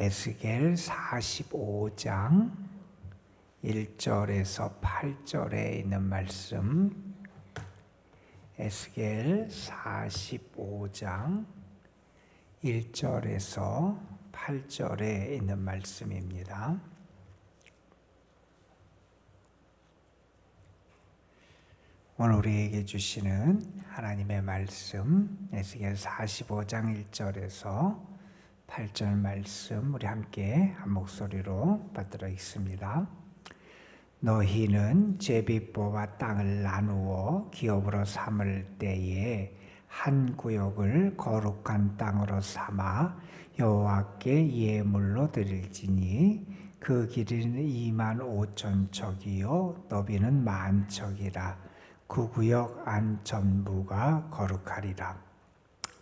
에스겔 45장 1절에서 8절에 있는 말씀, 에스겔 45장 1절에서 8절에 있는 말씀입니다. 오늘 우리에게 주시는 하나님의 말씀, 에스겔 45장 1절에서 8절 말씀 우리 함께 한 목소리로 받들어 읽습니다. 너희는 제비뽑아 땅을 나누어 기업으로 삼을 때에 한 구역을 거룩한 땅으로 삼아 여호와께 예물로 드릴지니 그 길이는 25,000척이요 너비는 10,000척이라. 그 구역 안 전부가 거룩하리라.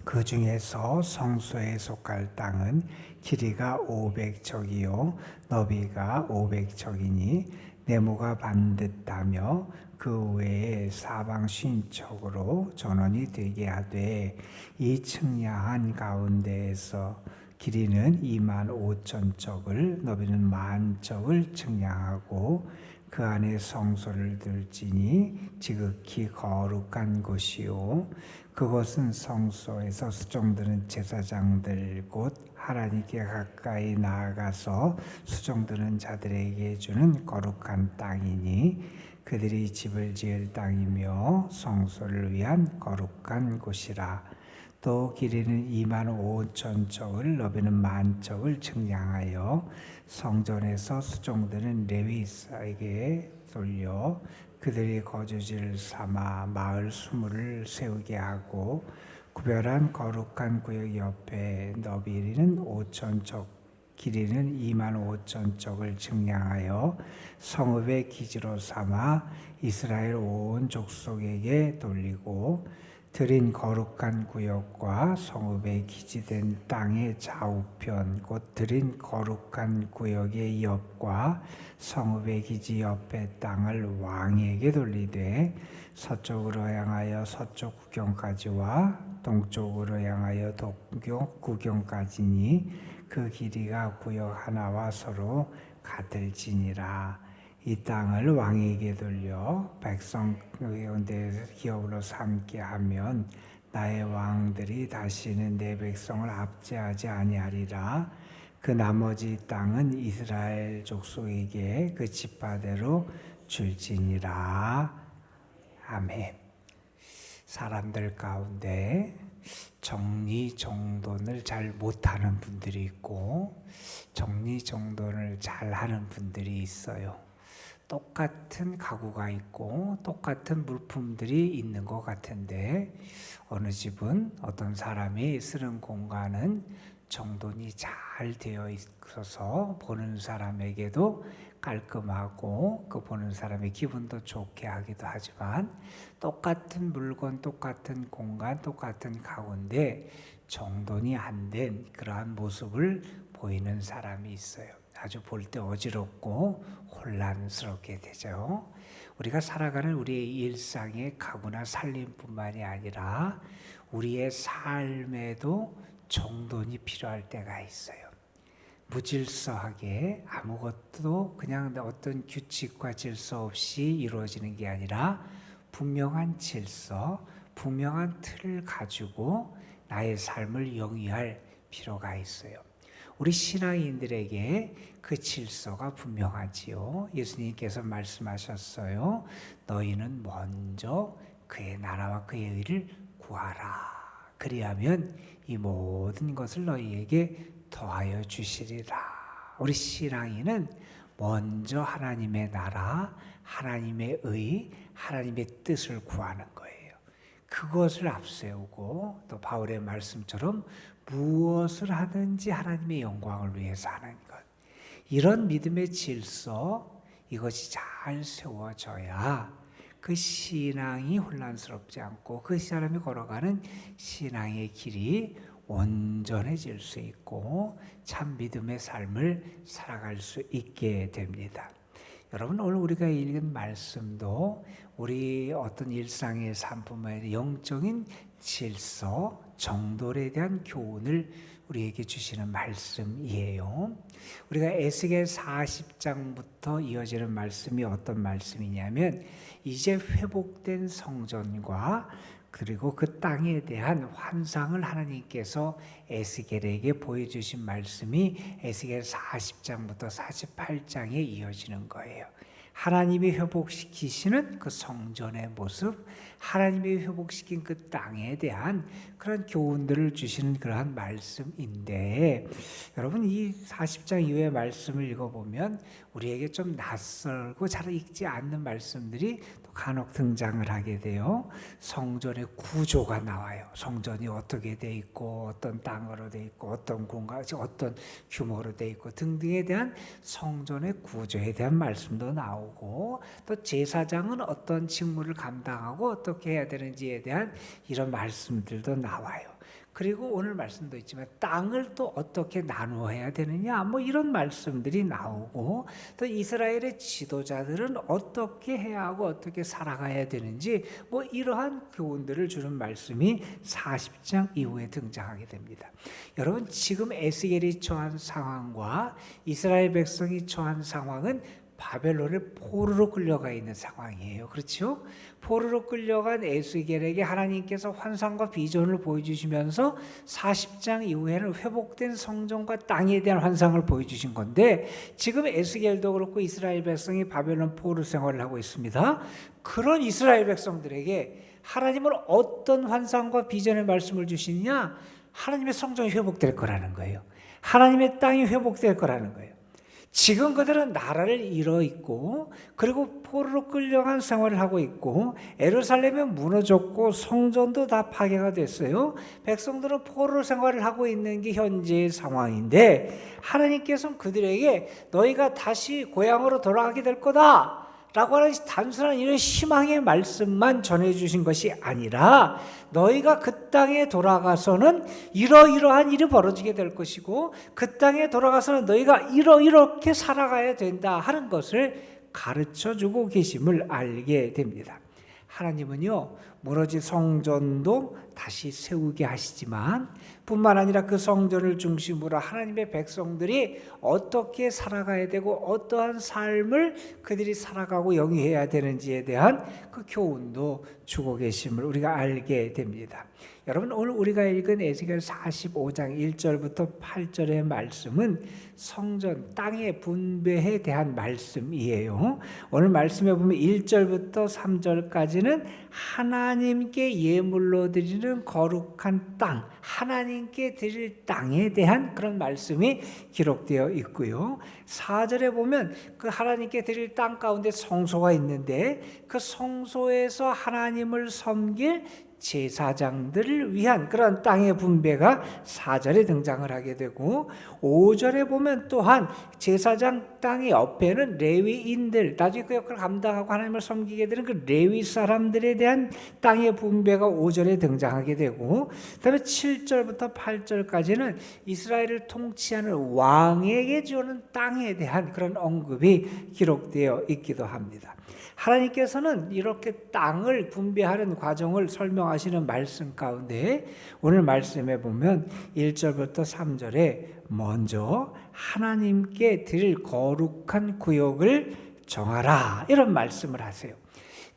그 중에서 성소에 속할 땅은 길이가 500척이요 너비가 500척이니 네모가 반듯하며 그 외에 사방 50척으로 전원이 되게 하되 이 측량한 가운데에서 길이는 25,000척을 너비는 10,000척을 측량하고 그 안에 성소를 둘지니 지극히 거룩한 곳이요 그곳은 성소에서 수종드는 제사장들 곧 하나님께 가까이 나아가서 수종드는 자들에게 주는 거룩한 땅이니 그들이 집을 지을 땅이며 성소를 위한 거룩한 곳이라. 또 길이는 25,000척을 너비는 10,000척을 측량하여 성전에서 수종드는 레위사에게 돌려 그들이 거주지를 삼아 마을 수물을 세우게 하고 구별한 거룩한 구역 옆에 너비는 5,000척 길이는 25,000척을 측량하여 성읍의 기지로 삼아 이스라엘 온 족속에게 돌리고 드린 거룩한 구역과 성읍에 기지된 땅의 좌우편 곧 드린 거룩한 구역의 옆과 성읍의 기지 옆의 땅을 왕에게 돌리되 서쪽으로 향하여 서쪽 구경까지와 동쪽으로 향하여 동쪽 구경까지니 그 길이가 구역 하나와 서로 같을지니라. 이 땅을 왕에게 돌려 백성 가운데 기업으로 삼게 하면 나의 왕들이 다시는 내 백성을 압제하지 아니하리라. 그 나머지 땅은 이스라엘 족속에게 그 지파대로 줄지니라. 아멘. 사람들 가운데 정리정돈을 잘 못하는 분들이 있고 정리정돈을 잘하는 분들이 있어요. 똑같은 가구가 있고 똑같은 물품들이 있는 것 같은데 어느 집은 어떤 사람이 쓰는 공간은 정돈이 잘 되어 있어서 보는 사람에게도 깔끔하고 그 보는 사람의 기분도 좋게 하기도 하지만 똑같은 물건, 똑같은 공간, 똑같은 가구인데 정돈이 안 된 그러한 모습을 보이는 사람이 있어요. 아주 볼 때 어지럽고 혼란스럽게 되죠. 우리가 살아가는 우리의 일상의 가구나 살림뿐만이 아니라 우리의 삶에도 정돈이 필요할 때가 있어요. 무질서하게 아무것도 그냥 어떤 규칙과 질서 없이 이루어지는 게 아니라 분명한 질서, 분명한 틀을 가지고 나의 삶을 영위할 필요가 있어요. 우리 신앙인들에게 그 질서가 분명하지요. 예수님께서 말씀하셨어요. 너희는 먼저 그의 나라와 그의 의를 구하라. 그리하면 이 모든 것을 너희에게 더하여 주시리라. 우리 신앙인은 먼저 하나님의 나라, 하나님의 의, 하나님의 뜻을 구하는 거예요. 그것을 앞세우고 또 바울의 말씀처럼 무엇을 하든지 하나님의 영광을 위해서 하는 것. 이런 믿음의 질서, 이것이 잘 세워져야 그 신앙이 혼란스럽지 않고 그 사람이 걸어가는 신앙의 길이 온전해질 수 있고 참 믿음의 삶을 살아갈 수 있게 됩니다. 여러분, 오늘 우리가 읽은 말씀도 우리 어떤 일상의 삶뿐만 아니라 영적인 질서, 정돌에 대한 교훈을 우리에게 주시는 말씀이에요. 우리가 에스겔 40장부터 이어지는 말씀이 어떤 말씀이냐면 이제 회복된 성전과 그리고 그 땅에 대한 환상을 하나님께서 에스겔에게 보여주신 말씀이 에스겔 40장부터 48장에 이어지는 거예요. 하나님이 회복시키시는 그 성전의 모습, 하나님이 회복시킨 그 땅에 대한 그런 교훈들을 주시는 그러한 말씀인데, 여러분 이 40장 이후의 말씀을 읽어보면 우리에게 좀 낯설고 잘 읽지 않는 말씀들이 또 간혹 등장을 하게 돼요. 성전의 구조가 나와요. 성전이 어떻게 돼 있고 어떤 땅으로 돼 있고 어떤 공간, 어떤 규모로 돼 있고 등등에 대한 성전의 구조에 대한 말씀도 나오고, 또 제사장은 어떤 직무를 감당하고 어떻게 해야 되는지에 대한 이런 말씀들도 나와요. 그리고 오늘 말씀도 있지만 땅을 또 어떻게 나누어야 되느냐 뭐 이런 말씀들이 나오고, 또 이스라엘의 지도자들은 어떻게 해야 하고 어떻게 살아가야 되는지 뭐 이러한 교훈들을 주는 말씀이 40장 이후에 등장하게 됩니다. 여러분 지금 에스겔이 처한 상황과 이스라엘 백성이 처한 상황은 바벨론의 포로로 끌려가 있는 상황이에요. 그렇죠? 포로로 끌려간 에스겔에게 하나님께서 환상과 비전을 보여주시면서 40장 이후에는 회복된 성전과 땅에 대한 환상을 보여주신 건데, 지금 에스겔도 그렇고 이스라엘 백성이 바벨론 포로 생활을 하고 있습니다. 그런 이스라엘 백성들에게 하나님은 어떤 환상과 비전의 말씀을 주시느냐? 하나님의 성전이 회복될 거라는 거예요. 하나님의 땅이 회복될 거라는 거예요. 지금 그들은 나라를 잃어 있고, 그리고 포로로 끌려간 생활을 하고 있고, 예루살렘은 무너졌고 성전도 다 파괴가 됐어요. 백성들은 포로 생활을 하고 있는 게 현재의 상황인데, 하나님께서는 그들에게 너희가 다시 고향으로 돌아가게 될 거다 라고 하는 단순한 이런 희망의 말씀만 전해주신 것이 아니라, 너희가 그 땅에 돌아가서는 이러이러한 일이 벌어지게 될 것이고, 그 땅에 돌아가서는 너희가 이렇게 살아가야 된다 하는 것을 가르쳐주고 계심을 알게 됩니다. 하나님은요, 무너진 성전도 다시 세우게 하시지만 뿐만 아니라 그 성전을 중심으로 하나님의 백성들이 어떻게 살아가야 되고 어떠한 삶을 그들이 살아가고 영위해야 되는지에 대한 그 교훈도 주고 계심을 우리가 알게 됩니다. 여러분 오늘 우리가 읽은 에스겔 45장 1절부터 8절의 말씀은 성전 땅의 분배에 대한 말씀이에요. 오늘 말씀에 보면 1절부터 3절까지는 하나님께 예물로 드리는 거룩한 땅, 하나님께 드릴 땅에 대한 그런 말씀이 기록되어 있고요. 4절에 보면 그 하나님께 드릴 땅 가운데 성소가 있는데, 그 성소에서 하나님을 섬길 제사장들을 위한 그런 땅의 분배가 4절에 등장을 하게 되고, 5절에 보면 또한 제사장 땅의 옆에는 레위인들, 나중에 그 역할을 감당하고 하나님을 섬기게 되는 그 레위 사람들에 대한 땅의 분배가 5절에 등장하게 되고, 그 다음에 7절부터 8절까지는 이스라엘을 통치하는 왕에게 주는 땅에 대한 그런 언급이 기록되어 있기도 합니다. 하나님께서는 이렇게 땅을 분배하는 과정을 설명하시는 말씀 가운데 오늘 말씀에 보면 1절부터 3절에 먼저 하나님께 드릴 거룩한 구역을 정하라 이런 말씀을 하세요.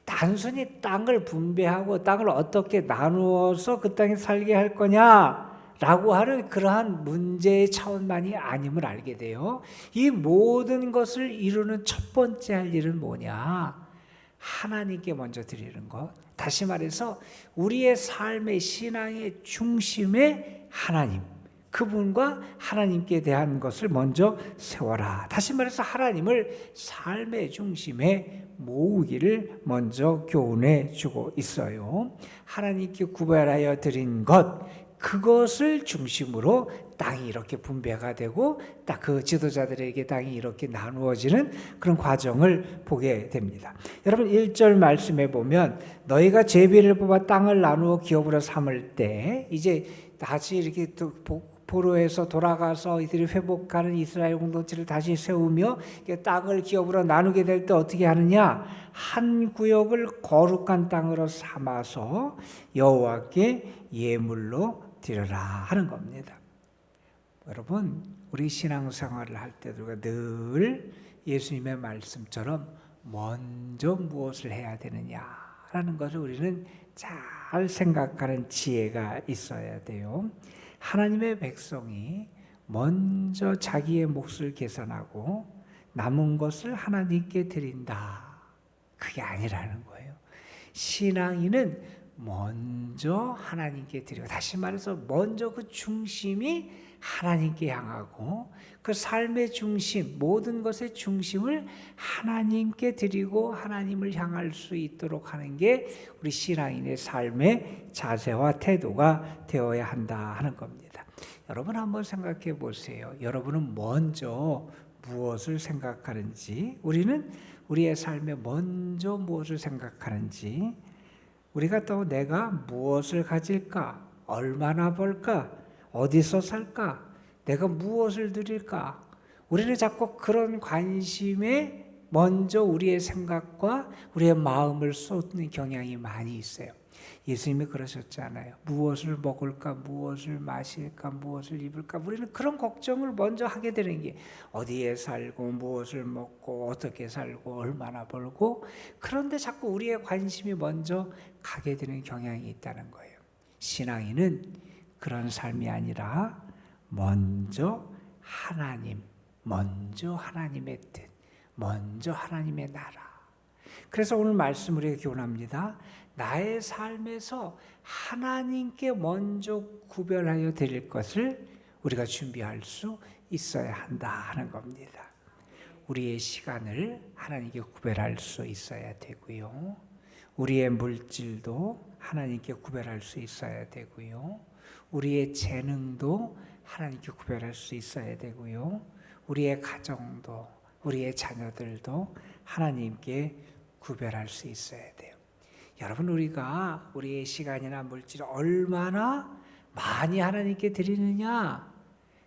단순히 땅을 분배하고 땅을 어떻게 나누어서 그 땅에 살게 할 거냐 라고 하는 그러한 문제의 차원만이 아님을 알게 돼요. 이 모든 것을 이루는 첫 번째 할 일은 뭐냐? 하나님께 먼저 드리는 것. 다시 말해서 우리의 삶의 신앙의 중심에 하나님, 그분과 하나님께 대한 것을 먼저 세워라. 다시 말해서 하나님을 삶의 중심에 모으기를 먼저 교훈해 주고 있어요. 하나님께 구별하여 드린 것, 그것을 중심으로 땅이 이렇게 분배가 되고 딱 그 지도자들에게 땅이 이렇게 나누어지는 그런 과정을 보게 됩니다. 여러분 1절 말씀에 보면 너희가 제비를 뽑아 땅을 나누어 기업으로 삼을 때, 이제 다시 이렇게 포로에서 돌아가서 이들이 회복하는 이스라엘 공동체를 다시 세우며 땅을 기업으로 나누게 될 때 어떻게 하느냐? 한 구역을 거룩한 땅으로 삼아서 여호와께 예물로 드려라 하는 겁니다. 여러분, 우리 신앙생활을 할 때도 우리가 늘 예수님의 말씀처럼 먼저 무엇을 해야 되느냐라는 것을 우리는 잘 생각하는 지혜가 있어야 돼요. 하나님의 백성이 먼저 자기의 몫을 계산하고 남은 것을 하나님께 드린다, 그게 아니라는 거예요. 신앙인은 먼저 하나님께 드리고, 다시 말해서 먼저 그 중심이 하나님께 향하고 그 삶의 중심, 모든 것의 중심을 하나님께 드리고 하나님을 향할 수 있도록 하는 게 우리 신앙인의 삶의 자세와 태도가 되어야 한다 하는 겁니다. 여러분 한번 생각해 보세요. 여러분은 먼저 무엇을 생각하는지, 우리는 우리의 삶에 먼저 무엇을 생각하는지, 우리가 또 내가 무엇을 가질까, 얼마나 벌까, 어디서 살까, 내가 무엇을 드릴까, 우리는 자꾸 그런 관심에 먼저 우리의 생각과 우리의 마음을 쏟는 경향이 많이 있어요. 예수님이 그러셨잖아요. 무엇을 먹을까, 무엇을 마실까, 무엇을 입을까, 우리는 그런 걱정을 먼저 하게 되는 게, 어디에 살고 무엇을 먹고 어떻게 살고 얼마나 벌고, 그런데 자꾸 우리의 관심이 먼저 가게 되는 경향이 있다는 거예요. 신앙인은 그런 삶이 아니라 먼저 하나님, 먼저 하나님의 뜻, 먼저 하나님의 나라. 그래서 오늘 말씀 우리가 교훈합니다. 나의 삶에서 하나님께 먼저 구별하여 드릴 것을 우리가 준비할 수 있어야 한다 하는 겁니다. 우리의 시간을 하나님께 구별할 수 있어야 되고요. 우리의 물질도 하나님께 구별할 수 있어야 되고요. 우리의 재능도 하나님께 구별할 수 있어야 되고요. 우리의 가정도, 우리의 자녀들도 하나님께 구별할 수 있어야 돼요. 여러분, 우리가 우리의 시간이나 물질을 얼마나 많이 하나님께 드리느냐,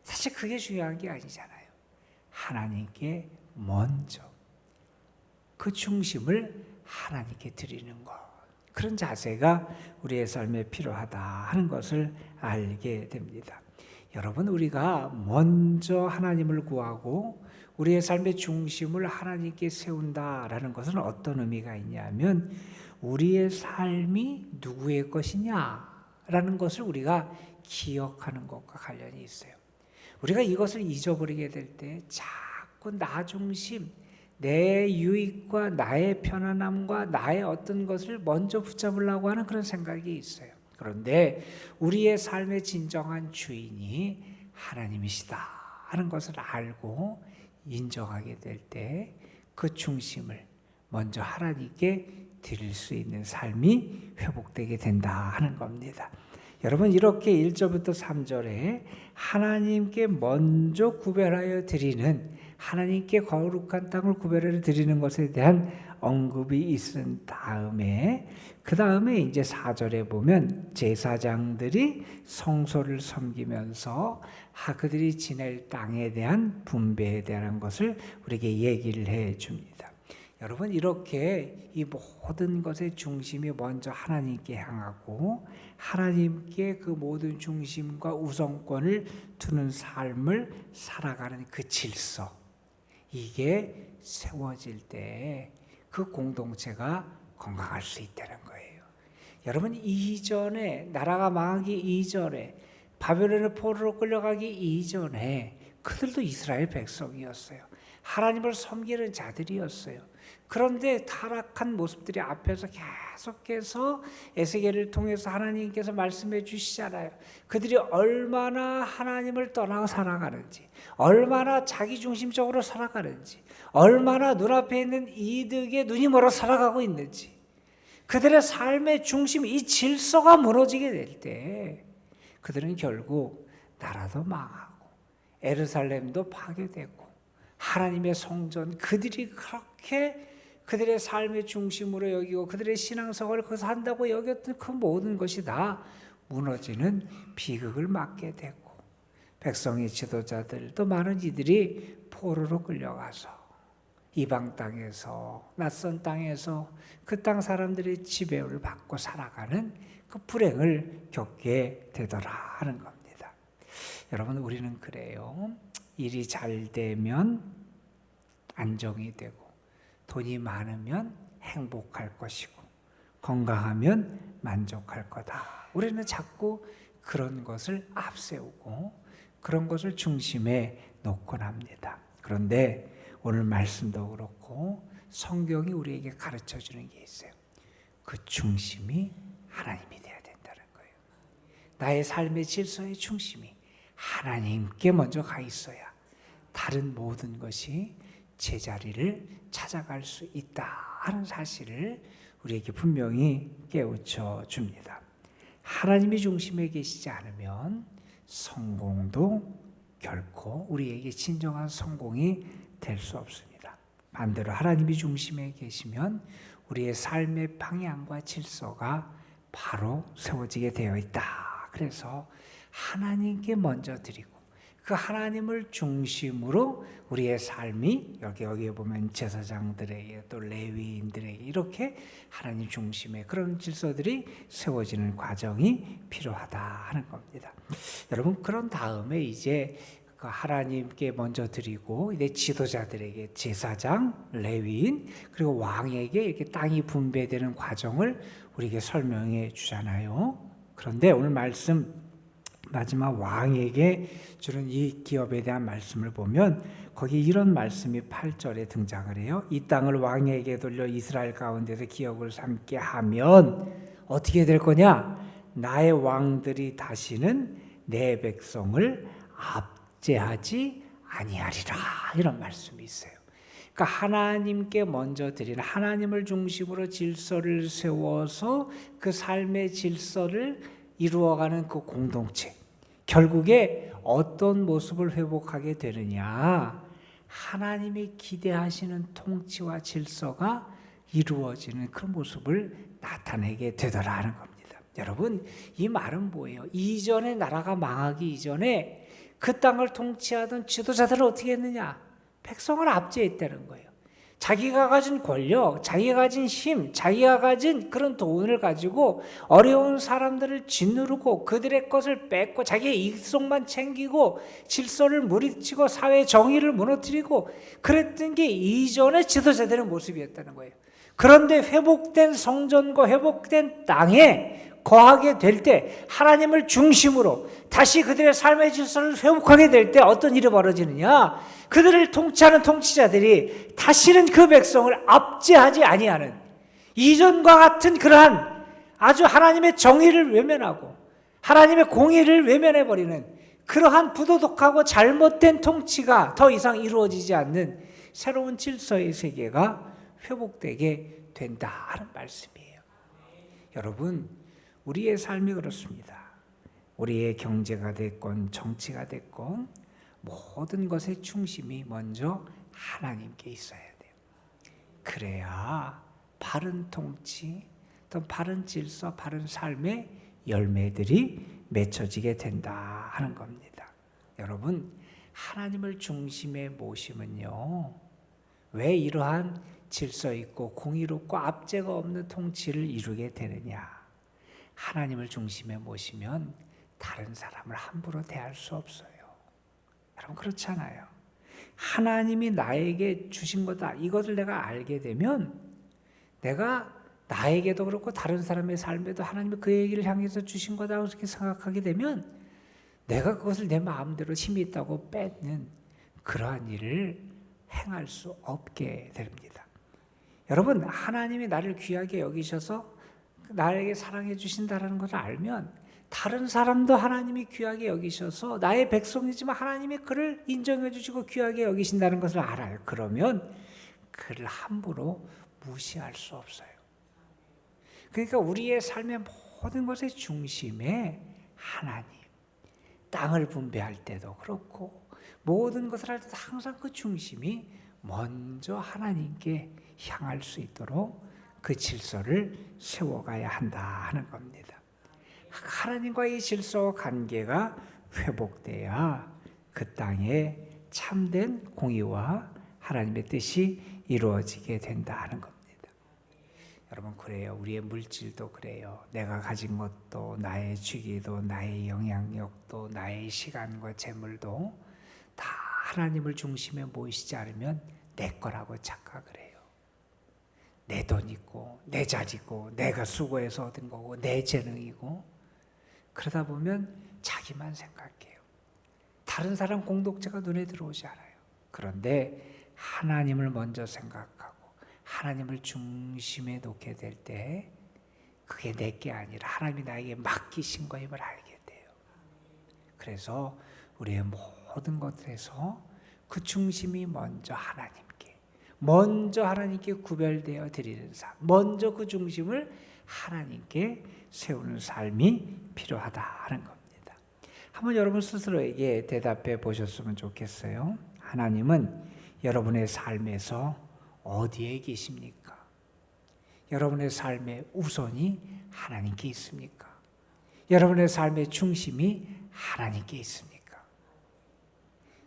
사실 그게 중요한 게 아니잖아요. 하나님께 먼저 그 중심을 하나님께 드리는 것, 그런 자세가 우리의 삶에 필요하다 하는 것을 알게 됩니다. 여러분, 우리가 먼저 하나님을 구하고 우리의 삶의 중심을 하나님께 세운다라는 것은 어떤 의미가 있냐면, 우리의 삶이 누구의 것이냐라는 것을 우리가 기억하는 것과 관련이 있어요. 우리가 이것을 잊어버리게 될 때 자꾸 나 중심, 내 유익과 나의 편안함과 나의 어떤 것을 먼저 붙잡으려고 하는 그런 생각이 있어요. 그런데 우리의 삶의 진정한 주인이 하나님이시다 하는 것을 알고 인정하게 될 때 그 중심을 먼저 하나님께 드릴 수 있는 삶이 회복되게 된다 하는 겁니다. 여러분, 이렇게 1절부터 3절에 하나님께 먼저 구별하여 드리는, 하나님께 거룩한 땅을 구별하여 드리는 것에 대한 언급이 있은 다음에, 그 다음에 이제 4절에 보면 제사장들이 성소를 섬기면서 그들이 지낼 땅에 대한 분배에 대한 것을 우리에게 얘기를 해 줍니다. 여러분, 이렇게 이 모든 것의 중심이 먼저 하나님께 향하고 하나님께 그 모든 중심과 우선권을 두는 삶을 살아가는 그 질서, 이게 세워질 때 그 공동체가 건강할 수 있다는 거예요. 여러분, 이전에, 나라가 망하기 이전에, 바벨론의 포로로 끌려가기 이전에 그들도 이스라엘 백성이었어요. 하나님을 섬기는 자들이었어요. 그런데 타락한 모습들이 앞에서 계속해서 에스겔을 통해서 하나님께서 말씀해 주시잖아요. 그들이 얼마나 하나님을 떠나고 살아가는지, 얼마나 자기중심적으로 살아가는지, 얼마나 눈앞에 있는 이득에 눈이 멀어 살아가고 있는지, 그들의 삶의 중심, 이 질서가 무너지게 될 때 그들은 결국 나라도 망하고 예루살렘도 파괴되고 하나님의 성전, 그들이 그렇게 그들의 삶의 중심으로 여기고 그들의 신앙생활을 거기서 한다고 여겼던 그 모든 것이 다 무너지는 비극을 맞게 되고, 백성의 지도자들도 많은 이들이 포로로 끌려가서 이방 땅에서, 낯선 땅에서 그 땅 사람들의 지배를 받고 살아가는 그 불행을 겪게 되더라 하는 겁니다. 여러분, 우리는 그래요. 일이 잘 되면 안정이 되고, 돈이 많으면 행복할 것이고, 건강하면 만족할 거다. 우리는 자꾸 그런 것을 앞세우고 그런 것을 중심에 놓곤 합니다. 그런데 오늘 말씀도 그렇고 성경이 우리에게 가르쳐 주는 게 있어요. 그 중심이 하나님이 되어야 된다는 거예요. 나의 삶의 질서의 중심이 하나님께 먼저 가 있어야 다른 모든 것이 제자리를 찾아갈 수 있다 하는 사실을 우리에게 분명히 깨우쳐 줍니다. 하나님이 중심에 계시지 않으면 성공도 결코 우리에게 진정한 성공이 될 수 없습니다. 반대로 하나님이 중심에 계시면 우리의 삶의 방향과 질서가 바로 세워지게 되어 있다. 그래서 하나님께 먼저 드리고 그 하나님을 중심으로 우리의 삶이 여기에 보면 제사장들에게 또 레위인들에게 이렇게 하나님 중심의 그런 질서들이 세워지는 과정이 필요하다 하는 겁니다. 여러분, 그런 다음에 이제 그 하나님께 먼저 드리고 이제 지도자들에게 제사장, 레위인 그리고 왕에게 이렇게 땅이 분배되는 과정을 우리에게 설명해 주잖아요. 그런데 오늘 말씀 마지막 왕에게 주는 이 기업에 대한 말씀을 보면 거기 이런 말씀이 8절에 등장을 해요. 이 땅을 왕에게 돌려 이스라엘 가운데서 기업을 삼게 하면 어떻게 될 거냐? 나의 왕들이 다시는 내 백성을 압제하지 아니하리라. 이런 말씀이 있어요. 그러니까 하나님께 먼저 드리는 하나님을 중심으로 질서를 세워서 그 삶의 질서를 이루어가는 그 공동체, 결국에 어떤 모습을 회복하게 되느냐? 하나님이 기대하시는 통치와 질서가 이루어지는 그런 모습을 나타내게 되더라는 겁니다. 여러분, 이 말은 뭐예요? 이전에 나라가 망하기 이전에 그 땅을 통치하던 지도자들은 어떻게 했느냐? 백성을 압제했다는 거예요. 자기가 가진 권력, 자기가 가진 힘, 자기가 가진 그런 돈을 가지고 어려운 사람들을 짓누르고 그들의 것을 뺏고 자기의 이익성만 챙기고 질서를 무너뜨리고 사회 정의를 무너뜨리고 그랬던 게 이전의 지도자들의 모습이었다는 거예요. 그런데 회복된 성전과 회복된 땅에 거하게 될 때 하나님을 중심으로 다시 그들의 삶의 질서를 회복하게 될 때 어떤 일이 벌어지느냐? 그들을 통치하는 통치자들이 다시는 그 백성을 압제하지 아니하는 이전과 같은 그러한 아주 하나님의 정의를 외면하고 하나님의 공의를 외면해버리는 그러한 부도덕하고 잘못된 통치가 더 이상 이루어지지 않는 새로운 질서의 세계가 회복되게 된다는 말씀이에요. 여러분, 우리의 삶이 그렇습니다. 우리의 경제가 됐건 정치가 됐건 모든 것의 중심이 먼저 하나님께 있어야 돼요. 그래야 바른 통치, 또 바른 질서, 바른 삶의 열매들이 맺혀지게 된다 하는 겁니다. 여러분, 하나님을 중심에 모시면요, 왜 이러한 질서 있고 공의롭고 압제가 없는 통치를 이루게 되느냐? 하나님을 중심에 모시면 다른 사람을 함부로 대할 수 없어요. 여러분, 그렇잖아요. 하나님이 나에게 주신 거다, 이것을 내가 알게 되면 내가 나에게도 그렇고 다른 사람의 삶에도 하나님이 그 얘기를 향해서 주신 거다 그렇게 생각하게 되면 내가 그것을 내 마음대로 힘이 있다고 뺏는 그러한 일을 행할 수 없게 됩니다. 여러분, 하나님이 나를 귀하게 여기셔서 나에게 사랑해 주신다는 것을 알면 다른 사람도 하나님이 귀하게 여기셔서 나의 백성이지만 하나님이 그를 인정해 주시고 귀하게 여기신다는 것을 알아요. 그러면 그를 함부로 무시할 수 없어요. 그러니까 우리의 삶의 모든 것의 중심에 하나님, 땅을 분배할 때도 그렇고 모든 것을 할 때도 항상 그 중심이 먼저 하나님께 향할 수 있도록 그 질서를 세워가야 한다 하는 겁니다. 하나님과의 질서와 관계가 회복돼야 그 땅에 참된 공의와 하나님의 뜻이 이루어지게 된다 하는 겁니다. 여러분 그래요. 우리의 물질도 그래요. 내가 가진 것도 나의 주기도 나의 영향력도 나의 시간과 재물도 다 하나님을 중심에 모이시지 않으면 내 거라고 착각을 해요. 내 돈이고 내 자리고 내가 수고해서 얻은 거고 내 재능이고 그러다 보면 자기만 생각해요. 다른 사람 공동체가 눈에 들어오지 않아요. 그런데 하나님을 먼저 생각하고 하나님을 중심에 놓게 될 때 그게 내게 아니라 하나님이 나에게 맡기신 거임을 알게 돼요. 그래서 우리의 모든 것에서 그 중심이 먼저 하나님께 구별되어 드리는 삶, 먼저 그 중심을 하나님께 세우는 삶이 필요하다는 겁니다. 한번 여러분 스스로에게 대답해 보셨으면 좋겠어요. 하나님은 여러분의 삶에서 어디에 계십니까? 여러분의 삶의 우선이 하나님께 있습니까? 여러분의 삶의 중심이 하나님께 있습니까?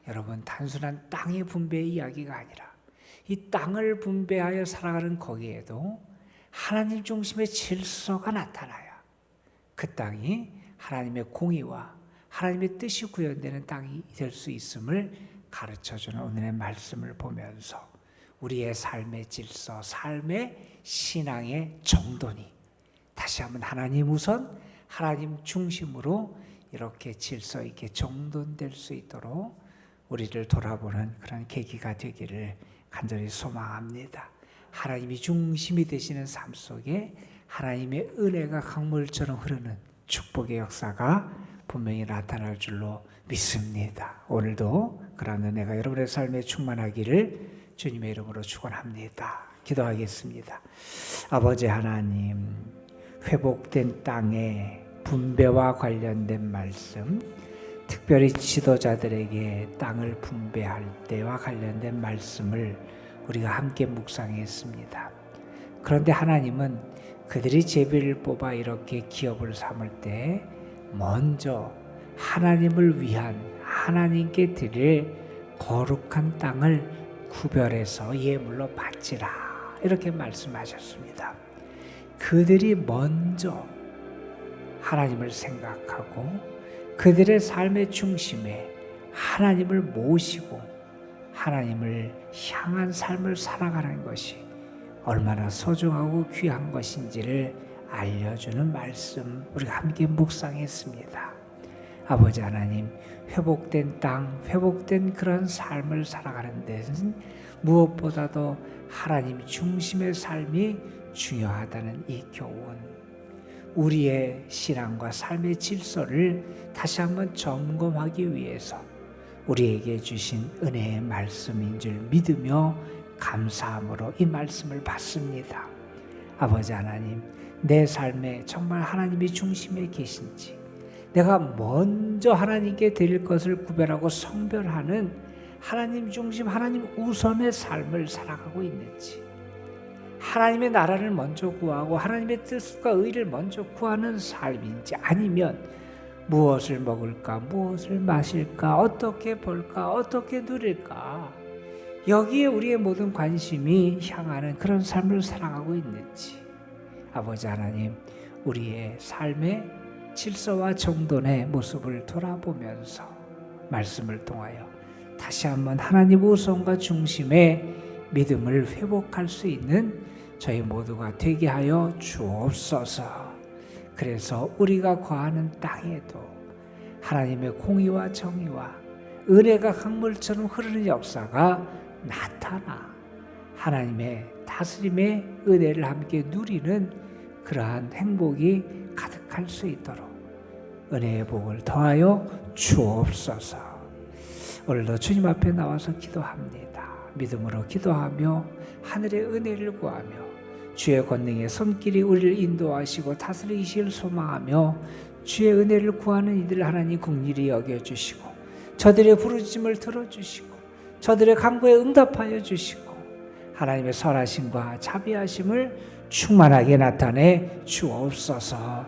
여러분 단순한 땅의 분배의 이야기가 아니라 이 땅을 분배하여 살아가는 거기에도 하나님 중심의 질서가 나타나야 그 땅이 하나님의 공의와 하나님의 뜻이 구현되는 땅이 될 수 있음을 가르쳐주는 오늘의 말씀을 보면서 우리의 삶의 질서, 삶의 신앙의 정돈이 다시 한번 하나님 우선, 하나님 중심으로 이렇게 질서 있게 정돈될 수 있도록 우리를 돌아보는 그런 계기가 되기를 간절히 소망합니다. 하나님이 중심이 되시는 삶 속에 하나님의 은혜가 강물처럼 흐르는 축복의 역사가 분명히 나타날 줄로 믿습니다. 오늘도 그런 은혜가 여러분의 삶에 충만하기를 주님의 이름으로 축원합니다. 기도하겠습니다. 아버지 하나님, 회복된 땅의 분배와 관련된 말씀, 특별히 지도자들에게 땅을 분배할 때와 관련된 말씀을 우리가 함께 묵상했습니다. 그런데 하나님은 그들이 제비를 뽑아 이렇게 기업을 삼을 때 먼저 하나님을 위한 하나님께 드릴 거룩한 땅을 구별해서 예물로 바치라 이렇게 말씀하셨습니다. 그들이 먼저 하나님을 생각하고 그들의 삶의 중심에 하나님을 모시고 하나님을 향한 삶을 살아가는 것이 얼마나 소중하고 귀한 것인지를 알려주는 말씀 우리가 함께 묵상했습니다. 아버지 하나님, 회복된 땅, 회복된 그런 삶을 살아가는 데는 무엇보다도 하나님 중심의 삶이 중요하다는 이 교훈, 우리의 신앙과 삶의 질서를 다시 한번 점검하기 위해서 우리에게 주신 은혜의 말씀인 줄 믿으며 감사함으로 이 말씀을 받습니다. 아버지 하나님, 내 삶에 정말 하나님이 중심에 계신지, 내가 먼저 하나님께 드릴 것을 구별하고 성별하는 하나님 중심, 하나님 우선의 삶을 살아가고 있는지, 하나님의 나라를 먼저 구하고 하나님의 뜻과 의를 먼저 구하는 삶인지, 아니면 무엇을 먹을까, 무엇을 마실까, 어떻게 볼까, 어떻게 누릴까, 여기에 우리의 모든 관심이 향하는 그런 삶을 살아가고 있는지, 아버지 하나님, 우리의 삶의 질서와 정돈의 모습을 돌아보면서 말씀을 통하여 다시 한번 하나님 우선과 중심의 믿음을 회복할 수 있는 저희 모두가 되게 하여 주옵소서. 그래서 우리가 거하는 땅에도 하나님의 공의와 정의와 은혜가 강물처럼 흐르는 역사가 나타나 하나님의 다스림의 은혜를 함께 누리는 그러한 행복이 가득할 수 있도록 은혜의 복을 더하여 주옵소서. 오늘도 주님 앞에 나와서 기도합니다. 믿음으로 기도하며 하늘의 은혜를 구하며 주의 권능의 손길이 우리를 인도하시고 다스리시길 소망하며 주의 은혜를 구하는 이들 하나님 긍휼히 여겨주시고 저들의 부르짖음을 들어주시고 저들의 간구에 응답하여 주시고 하나님의 선하심과 자비하심을 충만하게 나타내 주옵소서.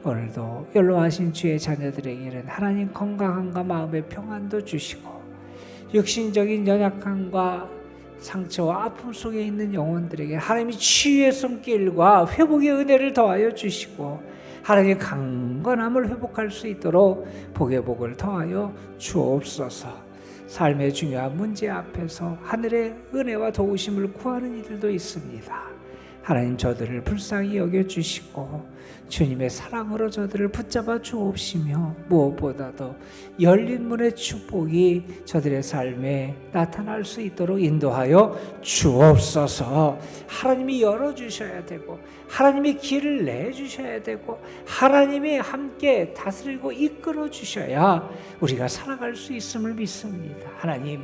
오늘도 연로하신 주의 자녀들에게는 하나님 건강함과 마음의 평안도 주시고 육신적인 연약함과 상처와 아픔 속에 있는 영혼들에게 하나님이 치유의 손길과 회복의 은혜를 더하여 주시고 하나님의 강건함을 회복할 수 있도록 복의 복을 더하여 주옵소서. 삶의 중요한 문제 앞에서 하늘의 은혜와 도우심을 구하는 이들도 있습니다. 하나님 저들을 불쌍히 여겨주시고 주님의 사랑으로 저들을 붙잡아 주옵시며 무엇보다도 열린 문의 축복이 저들의 삶에 나타날 수 있도록 인도하여 주옵소서. 하나님이 열어주셔야 되고 하나님이 길을 내주셔야 되고 하나님이 함께 다스리고 이끌어 주셔야 우리가 살아갈 수 있음을 믿습니다. 하나님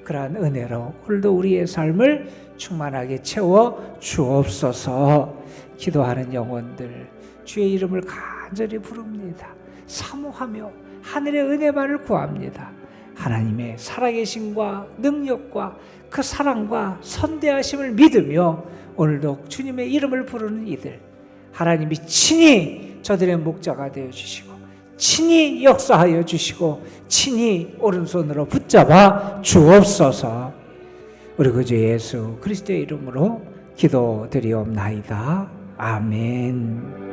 그러한 은혜로 오늘도 우리의 삶을 충만하게 채워 주옵소서. 기도하는 영혼들 주의 이름을 간절히 부릅니다. 사모하며 하늘의 은혜만을 구합니다. 하나님의 살아계심과 능력과 그 사랑과 선대하심을 믿으며 오늘도 주님의 이름을 부르는 이들 하나님이 친히 저들의 목자가 되어주시고 친히 역사하여 주시고 친히 오른손으로 붙잡아 주옵소서. 우리 구주 예수 그리스도의 이름으로 기도드리옵나이다. 아멘.